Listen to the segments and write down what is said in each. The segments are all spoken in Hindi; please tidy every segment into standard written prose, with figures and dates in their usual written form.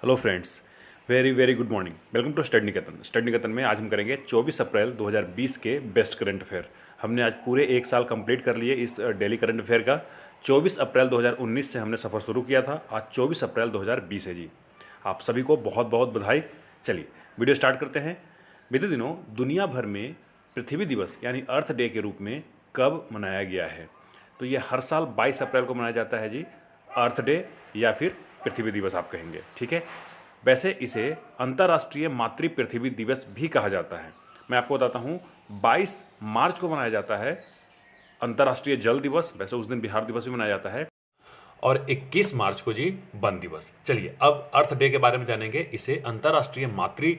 Hello friends, very very good morning. Welcome to study Niketan. Study Niketan में आज हम करेंगे 24 अप्रैल 2020 के बेस्ट करंट अफेयर। हमने आज पूरे एक साल कंप्लीट कर लिए इस डेली करंट अफेयर का। 24 अप्रैल 2019 से हमने सफ़र शुरू किया था, आज 24 अप्रैल 2020 है जी। आप सभी को बहुत बहुत बधाई। चलिए वीडियो स्टार्ट करते हैं। बीते दिनों दुनिया भर में पृथ्वी दिवस यानी अर्थ डे के रूप में कब मनाया गया है? तो ये हर साल 22 अप्रैल को मनाया जाता है जी, अर्थ डे या फिर पृथ्वी दिवस आप कहेंगे, ठीक है। वैसे इसे अंतर्राष्ट्रीय मातृ पृथ्वी दिवस भी कहा जाता है। मैं आपको बताता हूँ, 22 मार्च को मनाया जाता है अंतर्राष्ट्रीय जल दिवस, वैसे उस दिन बिहार दिवस भी मनाया जाता है, और 21 मार्च को जी वन दिवस। चलिए अब अर्थ डे के बारे में जानेंगे। इसे अंतर्राष्ट्रीय मातृ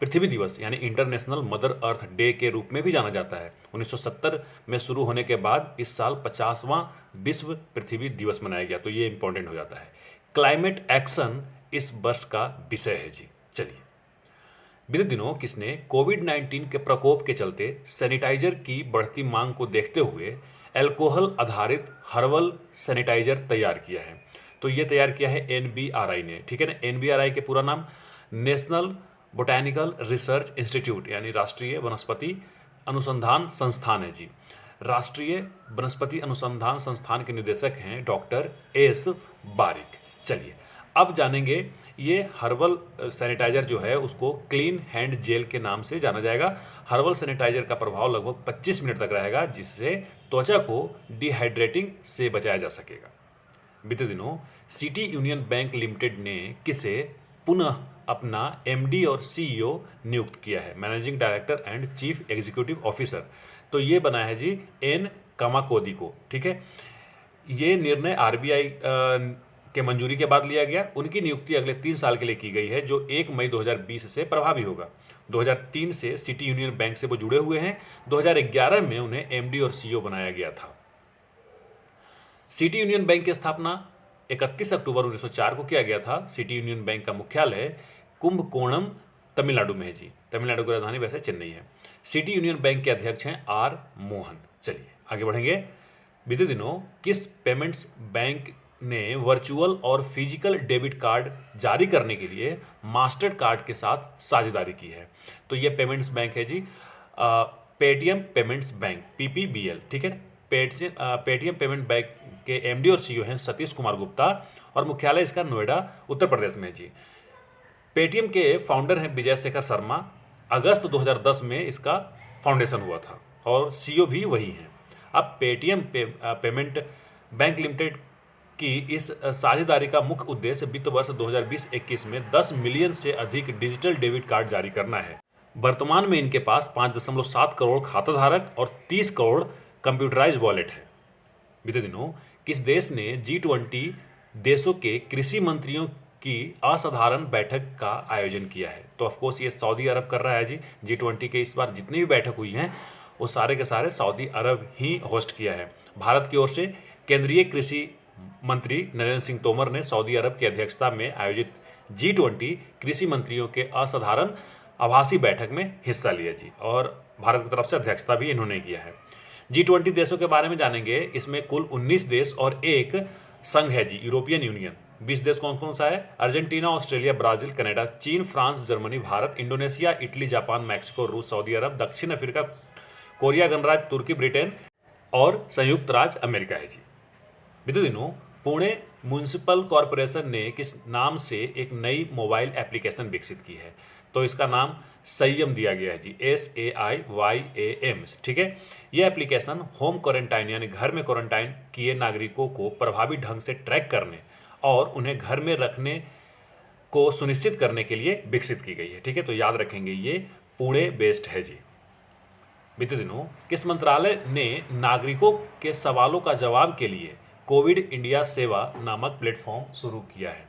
पृथ्वी दिवस यानी इंटरनेशनल मदर अर्थ डे के रूप में भी जाना जाता है। 1970 में शुरू होने के बाद इस साल 50वां विश्व पृथ्वी दिवस मनाया गया, तो ये इंपॉर्टेंट हो जाता है। क्लाइमेट एक्शन इस वर्ष का विषय है जी। चलिए, बीते दिनों किसने कोविड-19 के प्रकोप के चलते सैनिटाइजर की बढ़ती मांग को देखते हुए अल्कोहल आधारित हर्बल सैनिटाइजर तैयार किया है? तो ये तैयार किया है NBRI ने, ठीक है ना। NBRI के पूरा नाम नेशनल बोटैनिकल रिसर्च इंस्टीट्यूट यानी राष्ट्रीय वनस्पति अनुसंधान संस्थान है जी। राष्ट्रीय वनस्पति अनुसंधान संस्थान के निदेशक हैं डॉक्टर S बारिक। चलिए अब जानेंगे, ये हर्बल सैनिटाइजर जो है उसको क्लीन हैंड जेल के नाम से जाना जाएगा। हर्बल सैनिटाइजर का प्रभाव लगभग 25 मिनट तक रहेगा, जिससे त्वचा को डिहाइड्रेटिंग से बचाया जा सकेगा। बीते दिनों सिटी यूनियन बैंक लिमिटेड ने किसे पुनः अपना MD और CEO नियुक्त किया है? Managing director and chief executive officer. तो ये बना है जी N कामाकोदी को, ठीक है। ये निर्णय RBI के मंजूरी के बाद लिया गया। उनकी नियुक्ति अगले 3 साल के लिए की गई है, जो 1 मई 2020 से प्रभावी होगा। 2003 से सिटी यूनियन बैंक से वो जुड़े हुए हैं। 2011 में उन्हें MD और CEO बनाया गया था। सिटी यूनियन बैंक की स्थापना 31 अक्टूबर 1904 को किया गया था। सिटी यूनियन बैंक का मुख्यालय कुंभकोणम तमिलनाडु में है जी। तमिलनाडु की राजधानी वैसे चेन्नई है। सिटी यूनियन बैंक के अध्यक्ष हैं R मोहन। चलिए आगे बढ़ेंगे। बीते दिनों किस पेमेंट्स बैंक ने वर्चुअल और फिजिकल डेबिट कार्ड जारी करने के लिए मास्टर कार्ड के साथ साझेदारी की है? तो ये पेमेंट्स बैंक है जी, पेटीएम पेमेंट्स बैंक PPBL, ठीक है। पेटीएम पेमेंट बैंक के MD और CEO हैं सतीश कुमार गुप्ता, और मुख्यालय इसका नोएडा उत्तर प्रदेश में है जी। पेटीएम के फाउंडर हैं विजय शेखर शर्मा। अगस्त 2010 में इसका फाउंडेशन हुआ था और CEO भी वही हैं। अब पेटीएम पेमेंट बैंक लिमिटेड कि इस साझेदारी का मुख्य उद्देश्य वित्त वर्ष 2020-21 में 10 मिलियन से अधिक डिजिटल डेबिट कार्ड जारी करना है। वर्तमान में इनके पास 5.7 करोड़ खाताधारक और 30 करोड़ कंप्यूटराइज वॉलेट है। बीते दिनों किस देश ने G20 देशों के कृषि मंत्रियों की असाधारण बैठक का आयोजन किया है? तो ऑफकोर्स ये सऊदी अरब कर रहा है जी। G20 के इस बार जितनी भी बैठक हुई हैं वो सारे के सारे सऊदी अरब ही होस्ट किया है। भारत की ओर से केंद्रीय कृषि मंत्री नरेंद्र सिंह तोमर ने सऊदी अरब की अध्यक्षता में आयोजित G20 कृषि मंत्रियों के असाधारण आभासी बैठक में हिस्सा लिया जी, और भारत की तरफ से अध्यक्षता भी इन्होंने किया है। G20 देशों के बारे में जानेंगे। इसमें कुल 19 देश और एक संघ है जी, यूरोपियन यूनियन। 20 देश कौन कौन सा है? अर्जेंटीना, ऑस्ट्रेलिया, ब्राजील, कनाडा, चीन, France, Germany, Bharat, Indonesia, Italy, Japan, Mexico, रूस, सऊदी अरब, दक्षिण अफ्रीका, कोरिया गणराज्य, तुर्की, ब्रिटेन और संयुक्त राज्य अमेरिका है जी। बीते दिनों पुणे म्युनिसिपल कॉरपोरेशन ने किस नाम से एक नई मोबाइल एप्लीकेशन विकसित की है? तो इसका नाम संयम दिया गया है जी, SAIYAM, ठीक है। यह एप्लीकेशन होम क्वारंटाइन यानी घर में क्वारंटाइन किए नागरिकों को प्रभावी ढंग से ट्रैक करने और उन्हें घर में रखने को सुनिश्चित करने के लिए विकसित की गई है, ठीक है। तो याद रखेंगे ये पुणे बेस्ड है जी। बीते दिनों किस मंत्रालय ने नागरिकों के सवालों का जवाब के लिए कोविड इंडिया सेवा नामक प्लेटफॉर्म शुरू किया है?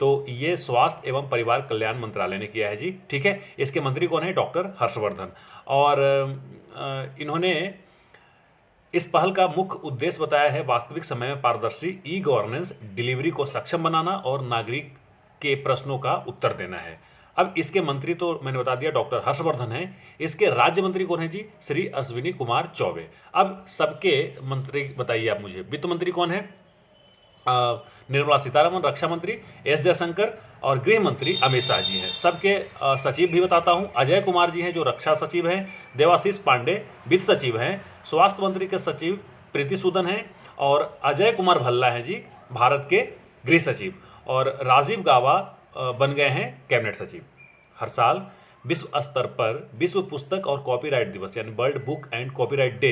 तो ये स्वास्थ्य एवं परिवार कल्याण मंत्रालय ने किया है जी, ठीक है। इसके मंत्री कौन है? डॉक्टर हर्षवर्धन। और इन्होंने इस पहल का मुख्य उद्देश्य बताया है वास्तविक समय में पारदर्शी ई-गवर्नेंस डिलीवरी को सक्षम बनाना और नागरिक के प्रश्नों का उत्तर देना है। अब इसके मंत्री तो मैंने बता दिया डॉक्टर हर्षवर्धन हैं। इसके राज्य मंत्री कौन है जी? श्री अश्विनी कुमार चौबे। अब सबके मंत्री बताइए आप मुझे। वित्त मंत्री कौन है? निर्मला सीतारमन रक्षा मंत्री, एस जयशंकर और गृह मंत्री अमित शाह जी हैं। सबके सचिव भी बताता हूं। अजय कुमार जी हैं जो रक्षा सचिव हैं, देवाशीष पांडे वित्त सचिव हैं, स्वास्थ्य मंत्री के सचिव प्रीति सूदन हैं और अजय कुमार भल्ला हैं जी भारत के गृह सचिव, और राजीव गाबा बन गए हैं कैबिनेट सचिव। हर साल विश्व स्तर पर विश्व पुस्तक और कॉपीराइट दिवस यानी world book and copyright day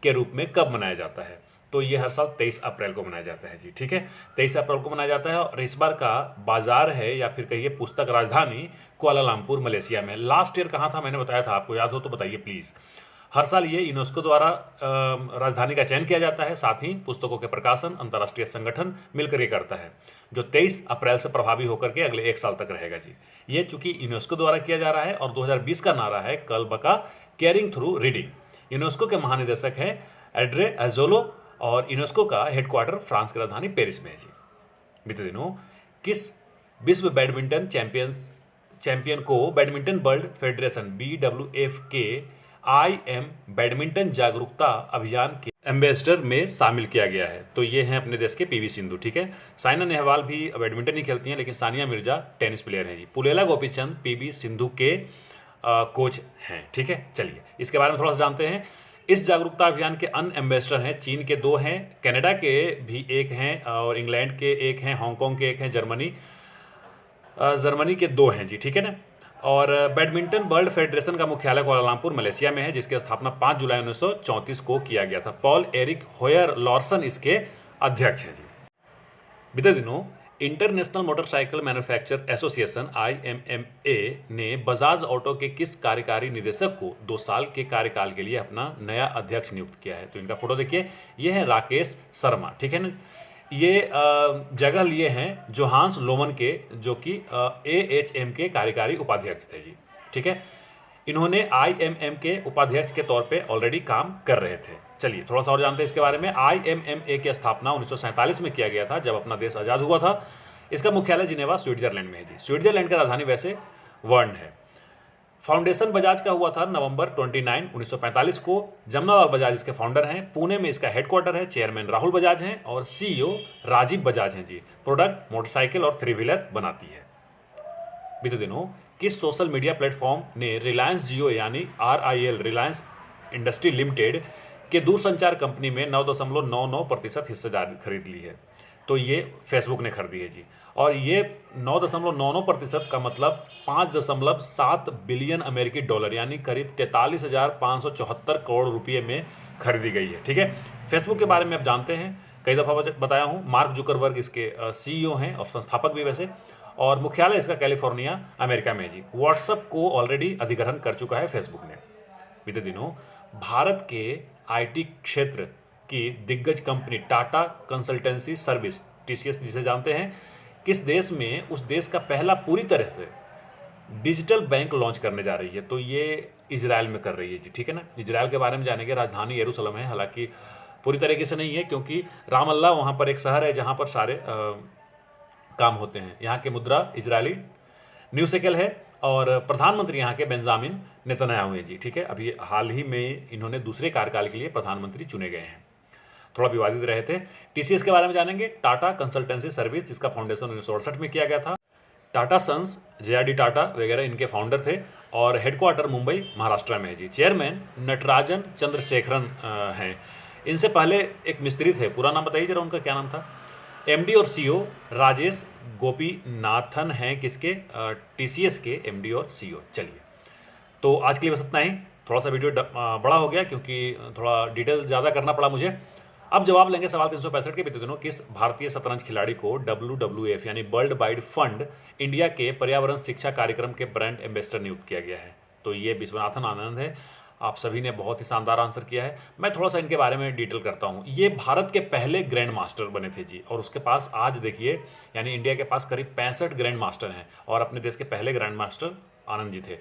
के रूप में कब मनाया जाता है? तो ये हर साल 23 अप्रैल को मनाया जाता है जी, ठीक है। 23 अप्रैल को मनाया जाता है और इस बार का बाजार है या फिर कहिए पुस्तक राजधानी कुआलालंपुर मलेशिया में। लास्ट ईयर कहाँ था मैंने बताया था, आपको याद हो तो बताइए प्लीज़। हर साल ये यूनेस्को द्वारा राजधानी का चयन किया जाता है, साथ ही पुस्तकों के प्रकाशन अंतर्राष्ट्रीय संगठन मिलकर ये करता है, जो 23 अप्रैल से प्रभावी होकर के अगले 1 साल तक रहेगा जी। ये चूंकि यूनेस्को द्वारा किया जा रहा है और 2020 का नारा है कल बका केयरिंग थ्रू रीडिंग। यूनेस्को के महानिदेशक हैं एड्रे एजोलो और यूनेस्को का हेडक्वार्टर फ्रांस की राजधानी पेरिस में है जी। बीते दिनों किस विश्व बैडमिंटन चैंपियन को बैडमिंटन वर्ल्ड फेडरेशन BWF के IM बैडमिंटन जागरूकता अभियान के एम्बेसडर में शामिल किया गया है? तो ये हैं अपने देश के PV सिंधु, ठीक है। साइना नेहवाल भी बैडमिंटन ही खेलती हैं, लेकिन सानिया मिर्जा टेनिस प्लेयर हैं जी। पुलेला गोपीचंद PV सिंधु के कोच हैं, ठीक है। चलिए इसके बारे में थोड़ा सा जानते हैं। इस जागरूकता अभियान के अन्य एम्बेसडर हैं, चीन के 2 हैं, कनाडा के भी 1 हैं और इंग्लैंड के 1 हैं, हांगकांग के 1 हैं, जर्मनी के 2 हैं जी, ठीक है ना। और बैडमिंटन वर्ल्ड फेडरेशन का मुख्यालय कुआलालंपुर मलेशिया में है, जिसकी स्थापना 5 जुलाई 1934 को किया गया था। पॉल एरिक होयर लॉर्सन इसके अध्यक्ष हैं जी। बीते दिनों international motorcycle manufacturer association IMMA ने बजाज ऑटो के किस कार्यकारी निदेशक को 2 साल के कार्यकाल के लिए अपना नया अध्यक्ष नियुक्त किया है? तो इनका फोटो देखिए, ये है राकेश शर्मा, ठीक है ना। ये जगह लिए हैं जोहान्स लोमन के, जो कि AHM के कार्यकारी उपाध्यक्ष थे जी, ठीक है। इन्होंने IMM के उपाध्यक्ष के तौर पे ऑलरेडी काम कर रहे थे। चलिए थोड़ा सा और जानते हैं इसके बारे में। IMMA की स्थापना 1947 में किया गया था, जब अपना देश आज़ाद हुआ था। इसका मुख्यालय जिनेवा स्विट्जरलैंड में है जी। स्विट्जरलैंड की राजधानी वैसे वर्न है। फाउंडेशन बजाज का हुआ था नवंबर 29, 1945 को। जमनालाल बजाज इसके फाउंडर हैं। पुणे में इसका हेडक्वार्टर है। चेयरमैन राहुल बजाज हैं और CEO राजीव बजाज हैं जी। प्रोडक्ट मोटरसाइकिल और 3 व्हीलर बनाती है। बीते दिनों किस सोशल मीडिया प्लेटफॉर्म ने रिलायंस जियो यानी RIL रिलायंस इंडस्ट्री लिमिटेड के दूरसंचार कंपनी में 9.99% हिस्सेदारी खरीद ली है? तो ये फेसबुक ने खरीदी है जी। और ये 9.99% का मतलब 5.7 बिलियन अमेरिकी डॉलर यानी करीब 43,574 करोड़ रुपये में खरीदी गई है, ठीक है। फेसबुक के बारे में आप जानते हैं, कई दफ़ा बताया हूँ। मार्क जुकरबर्ग इसके CEO हैं और संस्थापक भी वैसे, और मुख्यालय इसका कैलिफोर्निया अमेरिका में जी। व्हाट्सएप को ऑलरेडी अधिग्रहण कर चुका है फेसबुक ने। बीते दिनों भारत के IT क्षेत्र की दिग्गज company Tata consultancy service TCS जिसे जानते हैं, किस देश में उस देश का पहला पूरी तरह से डिजिटल बैंक लॉन्च करने जा रही है? तो ये इजराइल में कर रही है जी, ठीक है ना। इजराइल के बारे में जानेंगे। राजधानी यरूशलेम है, हालांकि पूरी तरीके से नहीं है क्योंकि राम अल्लाह वहाँ पर एक शहर है जहाँ पर सारे काम होते हैं। यहाँ की मुद्रा इजरायली न्यू शेकेल है और प्रधानमंत्री यहाँ के बेंजामिन नेतन्याहू हैं जी, ठीक है। अभी हाल ही में इन्होंने दूसरे कार्यकाल के लिए प्रधानमंत्री चुने गए हैं। थोड़ा विवादित रहे थे। TCS के बारे में जानेंगे। टाटा कंसल्टेंसी सर्विस, जिसका फाउंडेशन 1968 में किया गया था। टाटा सन्स, JRD टाटा वगैरह इनके फाउंडर थे और हेडक्वार्टर मुंबई महाराष्ट्र में है जी। चेयरमैन नटराजन चंद्रशेखरन हैं। इनसे पहले एक मिस्त्री थे, पूरा नाम बताइए जरा उनका, क्या नाम था? MD और CEO राजेश गोपीनाथन हैं किसके? TCS के MD और CEO। चलिए तो आज के लिए बस इतना ही। थोड़ा सा वीडियो बड़ा हो गया क्योंकि थोड़ा डिटेल ज़्यादा करना पड़ा मुझे। अब जवाब लेंगे सवाल 365 के। बीते दिनों किस भारतीय शतरंज खिलाड़ी को WWF यानी वर्ल्ड वाइड फंड इंडिया के पर्यावरण शिक्षा कार्यक्रम के ब्रांड एम्बेसडर नियुक्त किया गया है? तो ये विश्वनाथन आनंद है। आप सभी ने बहुत ही शानदार आंसर किया है। मैं थोड़ा सा इनके बारे में डिटेल करता हूँ। ये भारत के पहले ग्रैंड मास्टर बने थे जी, और उसके पास आज देखिए यानी इंडिया के पास करीब 65 ग्रैंड मास्टर हैं और अपने देश के पहले ग्रैंड मास्टर आनंद जी थे।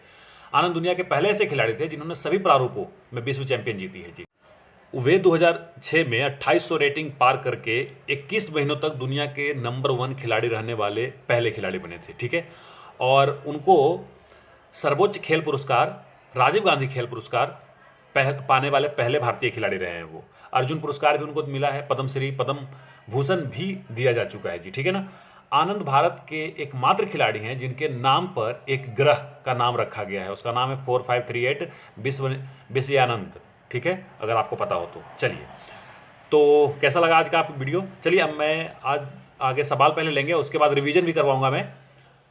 आनंद दुनिया के पहले ऐसे खिलाड़ी थे जिन्होंने सभी प्रारूपों में विश्व चैंपियन जीती है जी। वे 2006 में 2800 रेटिंग पार करके 21 महीनों तक दुनिया के नंबर 1 खिलाड़ी रहने वाले पहले खिलाड़ी बने थे, ठीक है। और उनको सर्वोच्च खेल पुरस्कार राजीव गांधी खेल पुरस्कार पाने वाले पहले भारतीय खिलाड़ी रहे हैं वो। अर्जुन पुरस्कार भी उनको मिला है, पद्मश्री, पद्म भूषण भी दिया जा चुका है जी, ठीक है ना। आनंद भारत के एकमात्र खिलाड़ी हैं जिनके नाम पर एक ग्रह का नाम रखा गया है, उसका नाम है 4538 विषयानंद, ठीक है, अगर आपको पता हो तो। चलिए, तो कैसा लगा आज का आप वीडियो? चलिए, अब मैं आज आगे सवाल पहले लेंगे, उसके बाद रिवीजन भी करवाऊंगा मैं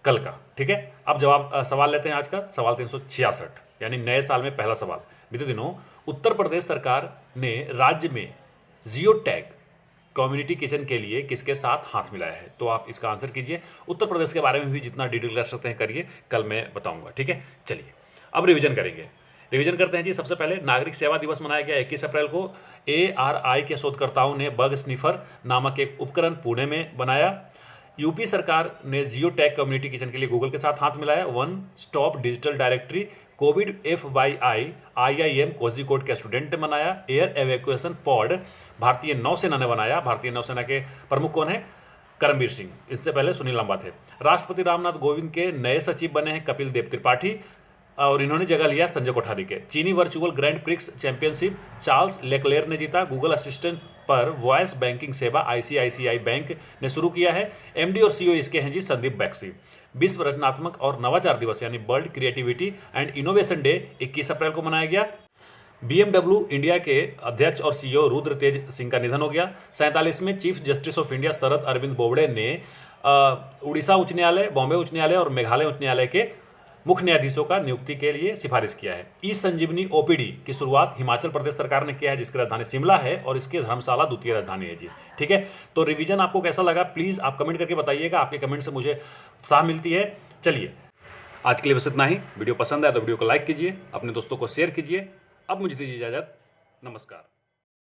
कल का, ठीक है। अब जवाब सवाल लेते हैं आज का, सवाल 366, यानी नए साल में पहला सवाल। बीते दिनों उत्तर प्रदेश सरकार ने राज्य में जियो टैग कम्युनिटी किचन के लिए किसके साथ हाथ मिलाया है? तो आप इसका आंसर कीजिए। उत्तर प्रदेश के बारे में भी जितना डिटेल कर सकते हैं करिए, कल मैं बताऊंगा, ठीक है। चलिए, अब रिवीजन करेंगे। रिवीजन करते हैं जी। सबसे पहले नागरिक सेवा दिवस मनाया गया 21 अप्रैल को। ARI के शोधकर्ताओं ने बग स्निफर नामक एक उपकरण पुणे में बनाया। यूपी सरकार ने जियो टैग कम्युनिटी किचन के लिए गूगल के साथ हाथ मिलाया। One stop digital directory Covid FYI IIM Kozhikode के स्टूडेंट ने बनाया। एयर एवैक्यूएशन पॉड भारतीय नौसेना ने बनाया। भारतीय नौसेना के प्रमुख कौन है? करमबीर सिंह। इससे पहले सुनील लांबा थे। राष्ट्रपति रामनाथ कोविंद के नए सचिव बने हैं कपिल देव त्रिपाठी, और इन्होंने जगह लिया संजय कोठारी के। चीनी virtual grand prix championship Charles LeClair ने जीता। गूगल असिस्टेंट पर वॉइस बैंकिंग सेवा ICICI बैंक ने शुरू किया है। MD और CEO इसके हैं जी संदीप बैक्सी। विश्व रचनात्मक और नवाचार दिवस यानी world creativity and innovation day 21 अप्रैल को मनाया गया। BMW इंडिया के अध्यक्ष और CEO रुद्र तेज सिंह का निधन हो गया। 47वें chief justice of India Sharad Arvind Bobde ने उड़ीसा उच्च न्यायालय, बॉम्बे उच्च न्यायालय और मेघालय उच्च न्यायालय के मुख्य न्यायाधीशों का नियुक्ति के लिए सिफारिश किया है। ई-संजीवनी OPD की शुरुआत हिमाचल प्रदेश सरकार ने किया है, जिसकी राजधानी शिमला है और इसकी धर्मशाला द्वितीय राजधानी है जी, ठीक है। तो रिवीजन आपको कैसा लगा प्लीज़ आप कमेंट करके बताइएगा, आपके कमेंट से मुझे उत्साह मिलती है। चलिए, आज के लिए बस इतना ही। वीडियो पसंद आया तो वीडियो को लाइक कीजिए, अपने दोस्तों को शेयर कीजिए। अब मुझे दीजिए इजाज़त, नमस्कार।